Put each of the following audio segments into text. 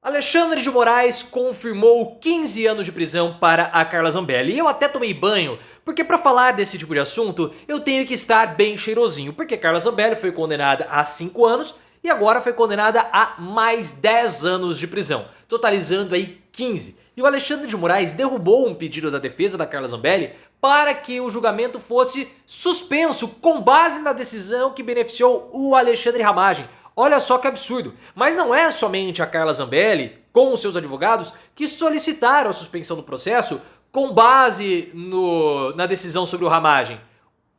Alexandre de Moraes confirmou 15 anos de prisão para a Carla Zambelli. E eu até tomei banho, porque para falar desse tipo de assunto, eu tenho que estar bem cheirosinho. Porque Carla Zambelli foi condenada a 5 anos e agora foi condenada a mais 10 anos de prisão, totalizando aí 15. E o Alexandre de Moraes derrubou um pedido da defesa da Carla Zambelli para que o julgamento fosse suspenso com base na decisão que beneficiou o Alexandre Ramagem. Olha só que absurdo. Mas não é somente a Carla Zambelli, com os seus advogados, que solicitaram a suspensão do processo com base na decisão sobre o Ramagem.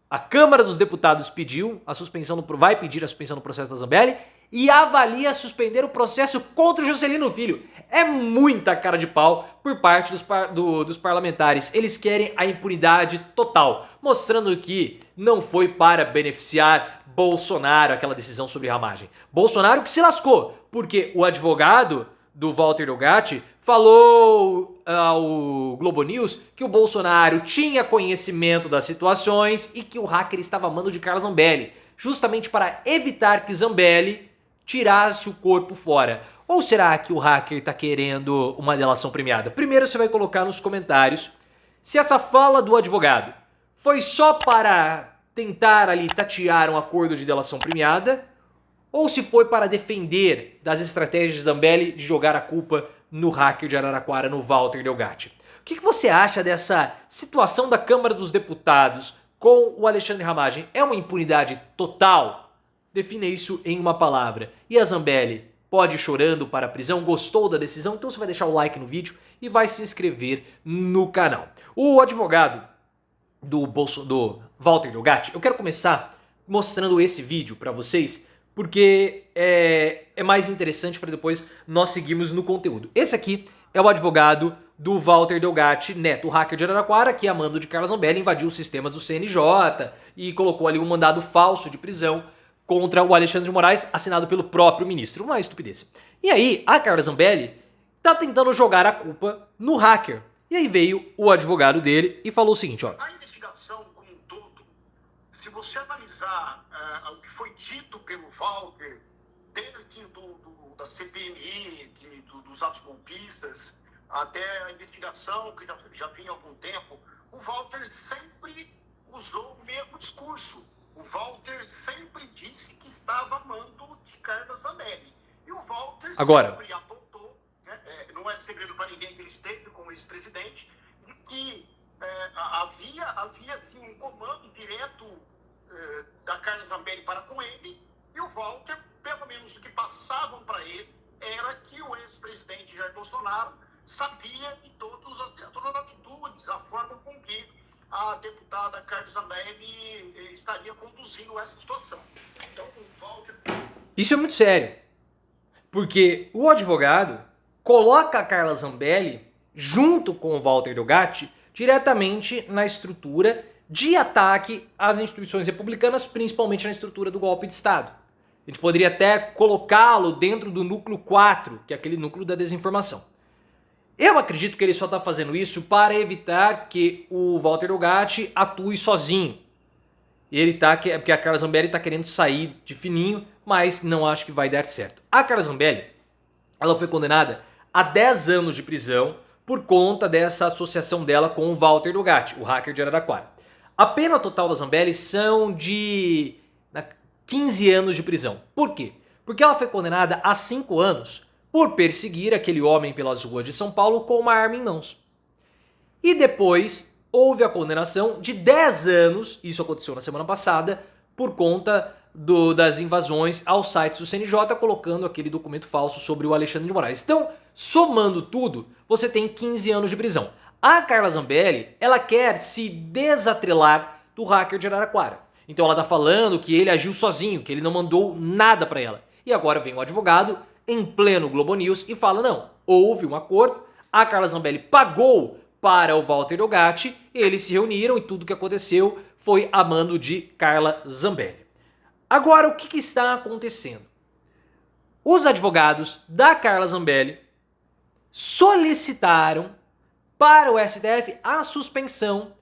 A Câmara dos Deputados vai pedir a suspensão do processo da Zambelli e avalia suspender o processo contra o Juscelino Filho. É muita cara de pau por parte dos parlamentares. Eles querem a impunidade total, mostrando que não foi para beneficiar Bolsonaro aquela decisão sobre Ramagem. Bolsonaro que se lascou, porque o advogado do Walter Delgatti falou ao Globo News que o Bolsonaro tinha conhecimento das situações e que o hacker estava a mando de Carla Zambelli, justamente para evitar que Zambelli tirasse o corpo fora. Ou será que o hacker está querendo uma delação premiada? Primeiro você vai colocar nos comentários se essa fala do advogado foi só para tentar ali tatear um acordo de delação premiada ou se foi para defender das estratégias de Zambelli de jogar a culpa no hacker de Araraquara, no Walter Delgatti. O que você acha dessa situação da Câmara dos Deputados com o Alexandre Ramagem? É uma impunidade total? Defina isso em uma palavra. E a Zambelli pode ir chorando para a prisão? Gostou da decisão? Então você vai deixar o like no vídeo e vai se inscrever no canal. O advogado do Walter Delgatti, eu quero começar mostrando esse vídeo para vocês, porque é mais interessante para depois nós seguirmos no conteúdo. Esse aqui é o advogado do Walter Delgatti Neto, o hacker de Araraquara, que a mando de Carla Zambelli invadiu os sistemas do CNJ e colocou ali um mandado falso de prisão contra o Alexandre de Moraes, assinado pelo próprio ministro. Uma estupidez. E aí, a Carla Zambelli tá tentando jogar a culpa no hacker. E aí veio o advogado dele e falou o seguinte, ó. A investigação como um todo, se você analisar o que foi dito pelo Walter, desde da CPMI, dos atos golpistas, até a investigação que já vinha há algum tempo, o Walter sempre usou o mesmo discurso. O Walter sempre disse que estava a mando de Carla Zambelli. E o Walter sempre apontou, né, não é segredo para ninguém que ele esteve com o ex-presidente, de que havia assim, um comando direto da Carla Zambelli para com ele, e o Walter, pelo menos o que passavam para ele, era que o ex-presidente Jair Bolsonaro sabia de todas as atitudes, a forma com que a deputada Carla Zambelli estaria conduzindo essa situação. Então, o Walter... Isso é muito sério, porque o advogado coloca a Carla Zambelli junto com o Walter Delgatti diretamente na estrutura de ataque às instituições republicanas, principalmente na estrutura do golpe de Estado. A gente poderia até colocá-lo dentro do núcleo 4, que é aquele núcleo da desinformação. Eu acredito que ele só está fazendo isso para evitar que o Walter Delgatti atue sozinho. Porque a Carla Zambelli está querendo sair de fininho, mas não acho que vai dar certo. A Carla Zambelli, ela foi condenada a 10 anos de prisão por conta dessa associação dela com o Walter Delgatti, o hacker de Araraquara. A pena total da Zambelli são de 15 anos de prisão. Por quê? Porque ela foi condenada a 5 anos por perseguir aquele homem pelas ruas de São Paulo com uma arma em mãos. E depois houve a condenação de 10 anos, isso aconteceu na semana passada, por conta das invasões aos sites do CNJ, colocando aquele documento falso sobre o Alexandre de Moraes. Então, somando tudo, você tem 15 anos de prisão. A Carla Zambelli, ela quer se desatrelar do hacker de Araraquara. Então ela tá falando que ele agiu sozinho, que ele não mandou nada para ela. E agora vem o advogado em pleno Globo News e fala, não, houve um acordo, a Carla Zambelli pagou para o Walter Delgatti, eles se reuniram e tudo que aconteceu foi a mando de Carla Zambelli. Agora, o que está acontecendo? Os advogados da Carla Zambelli solicitaram para o STF a suspensão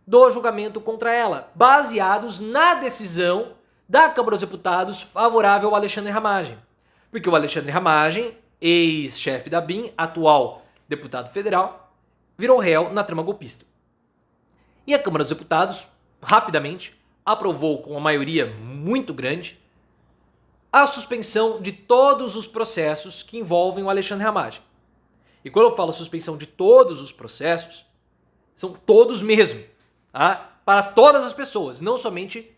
do julgamento contra ela, baseados na decisão da Câmara dos Deputados favorável ao Alexandre Ramagem. Porque o Alexandre Ramagem ex-chefe da BIM, atual deputado federal, virou réu na trama golpista. E a Câmara dos Deputados, rapidamente, aprovou com uma maioria muito grande a suspensão de todos os processos que envolvem o Alexandre Ramagem. E quando eu falo suspensão de todos os processos, são todos mesmo, tá? Para todas as pessoas, não somente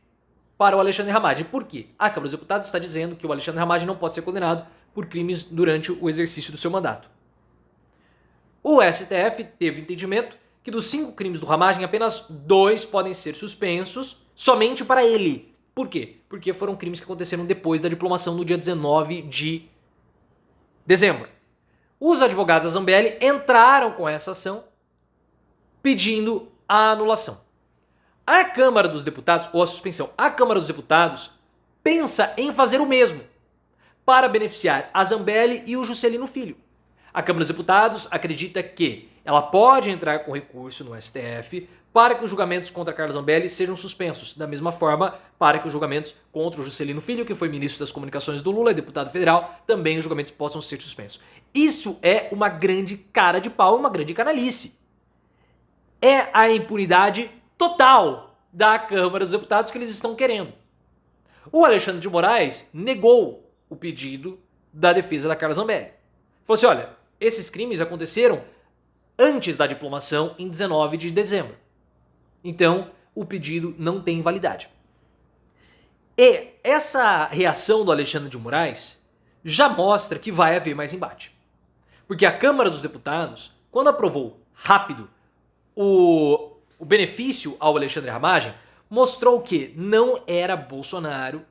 para o Alexandre Ramagem. Por quê? A Câmara dos Deputados está dizendo que o Alexandre Ramagem não pode ser condenado por crimes durante o exercício do seu mandato. O STF teve entendimento que dos 5 crimes do Ramagem, apenas 2 podem ser suspensos somente para ele. Por quê? Porque foram crimes que aconteceram depois da diplomação no dia 19 de dezembro. Os advogados da Zambelli entraram com essa ação pedindo a anulação. A Câmara dos Deputados, ou a suspensão, a Câmara dos Deputados pensa em fazer o mesmo para beneficiar a Zambelli e o Juscelino Filho. A Câmara dos Deputados acredita que ela pode entrar com recurso no STF para que os julgamentos contra Carla Zambelli sejam suspensos. Da mesma forma, para que os julgamentos contra o Juscelino Filho, que foi ministro das Comunicações do Lula e deputado federal, também os julgamentos possam ser suspensos. Isso é uma grande cara de pau, uma grande canalice. É a impunidade total da Câmara dos Deputados que eles estão querendo. O Alexandre de Moraes negou o pedido da defesa da Carla Zambelli. Falou assim, olha, esses crimes aconteceram antes da diplomação em 19 de dezembro. Então, o pedido não tem validade. E essa reação do Alexandre de Moraes já mostra que vai haver mais embate. Porque a Câmara dos Deputados, quando aprovou rápido o benefício ao Alexandre Ramagem, mostrou que não era Bolsonaro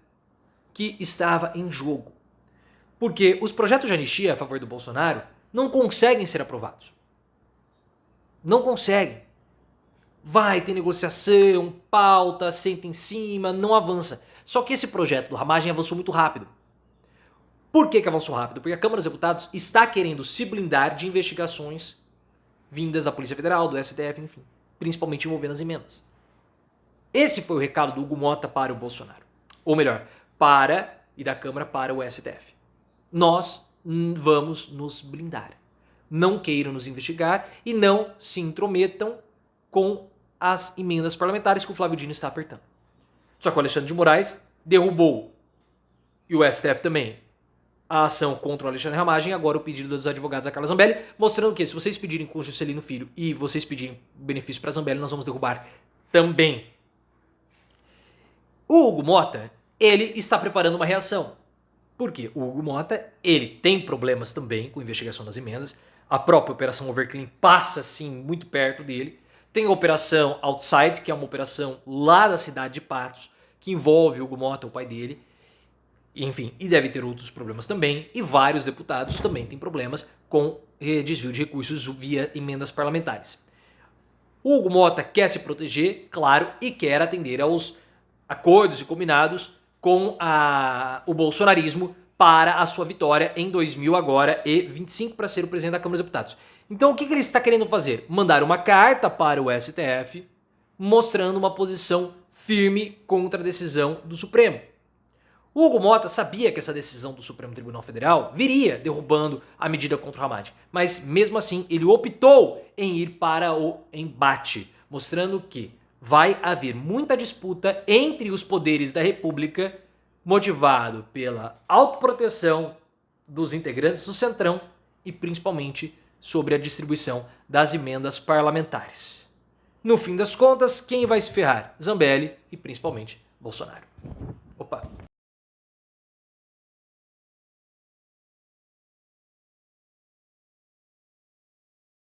que estava em jogo. Porque os projetos de anistia a favor do Bolsonaro não conseguem ser aprovados. Não conseguem. Vai ter negociação, pauta, senta em cima, não avança. Só que esse projeto do Ramagem avançou muito rápido. Por que avançou rápido? Porque a Câmara dos Deputados está querendo se blindar de investigações vindas da Polícia Federal, do STF, enfim, principalmente envolvendo as emendas. Esse foi o recado do Hugo Mota para o Bolsonaro. Ou melhor, e da Câmara para o STF. Nós vamos nos blindar. Não queiram nos investigar e não se intrometam com as emendas parlamentares que o Flávio Dino está apertando. Só que o Alexandre de Moraes derrubou, e o STF também, a ação contra o Alexandre Ramagem, agora o pedido dos advogados da Carla Zambelli, mostrando que se vocês pedirem com o Juscelino Filho e vocês pedirem benefício para a Zambelli, nós vamos derrubar também. O Hugo Mota, ele está preparando uma reação. Por quê? O Hugo Mota, ele tem problemas também com a investigação das emendas. A própria Operação Overclean passa, sim, muito perto dele. Tem a Operação Outside, que é uma operação lá da cidade de Patos, que envolve o Hugo Mota, o pai dele. Enfim, e deve ter outros problemas também. E vários deputados também têm problemas com desvio de recursos via emendas parlamentares. O Hugo Mota quer se proteger, claro, e quer atender aos acordos e combinados com o bolsonarismo para a sua vitória em 2025 para ser o presidente da Câmara dos Deputados. Então o que ele está querendo fazer? Mandar uma carta para o STF mostrando uma posição firme contra a decisão do Supremo. O Hugo Mota sabia que essa decisão do Supremo Tribunal Federal viria derrubando a medida contra o Ramagem, mas mesmo assim ele optou em ir para o embate, mostrando que vai haver muita disputa entre os poderes da República, motivado pela autoproteção dos integrantes do Centrão e principalmente sobre a distribuição das emendas parlamentares. No fim das contas, quem vai se ferrar? Zambelli e principalmente Bolsonaro. Opa!